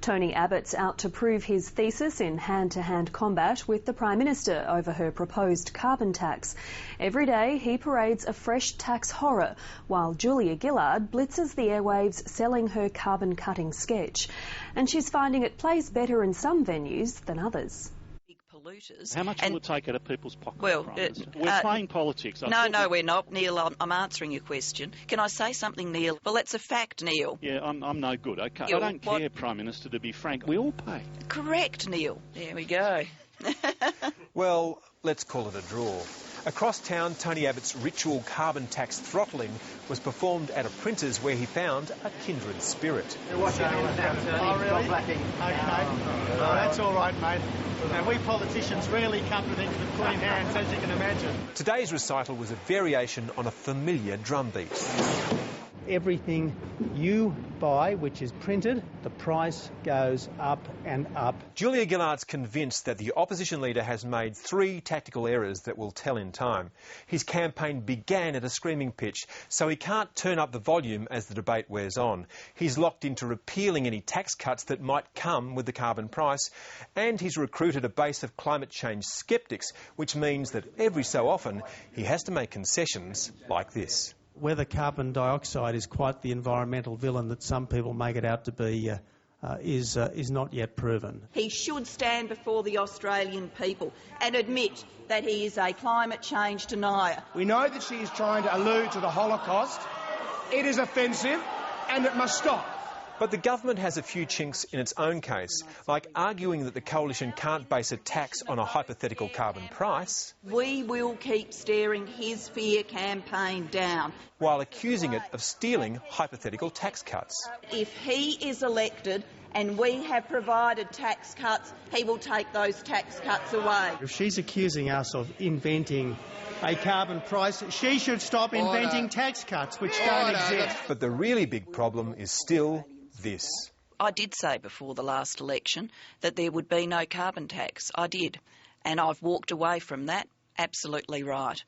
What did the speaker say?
Tony Abbott's out to prove his thesis in hand-to-hand combat with the Prime Minister over her proposed carbon tax. Every day he parades a fresh tax horror, while Julia Gillard blitzes the airwaves selling her carbon-cutting sketch. And she's finding it plays better in some venues than others. Polluters. How much will it take out of people's pockets? Well, we're playing politics. No, we're not, Neil. I'm answering your question. Can I say something, Neil? Well, that's a fact, Neil. Yeah, I'm no good. Okay, Neil, I don't care, Prime Minister. To be frank, we all pay. Correct, Neil. There we go. Well, let's call it a draw. Across town, Tony Abbott's ritual carbon tax throttling was performed at a printer's where he found a kindred spirit. Oh, really? Okay. Oh, that's all right, mate. Now, we politicians rarely come to things with clean hands, as you can imagine. Today's recital was a variation on a familiar drumbeat. Everything you buy, which is printed, the price goes up and up. Julia Gillard's convinced that the opposition leader has made 3 tactical errors that will tell in time. His campaign began at a screaming pitch, so he can't turn up the volume as the debate wears on. He's locked into repealing any tax cuts that might come with the carbon price, and he's recruited a base of climate change sceptics, which means that every so often he has to make concessions like this. Whether carbon dioxide is quite the environmental villain that some people make it out to be is not yet proven. He should stand before the Australian people and admit that he is a climate change denier. We know that she is trying to allude to the Holocaust. It is offensive and it must stop. But the government has a few chinks in its own case, like arguing that the coalition can't base a tax on a hypothetical carbon price. We will keep staring his fear campaign down, while accusing it of stealing hypothetical tax cuts. If he is elected and we have provided tax cuts, he will take those tax cuts away. If she's accusing us of inventing a carbon price, she should stop inventing tax cuts, which don't exist. But the really big problem is still this. I did say before the last election that there would be no carbon tax. I did. And I've walked away from that. Absolutely right.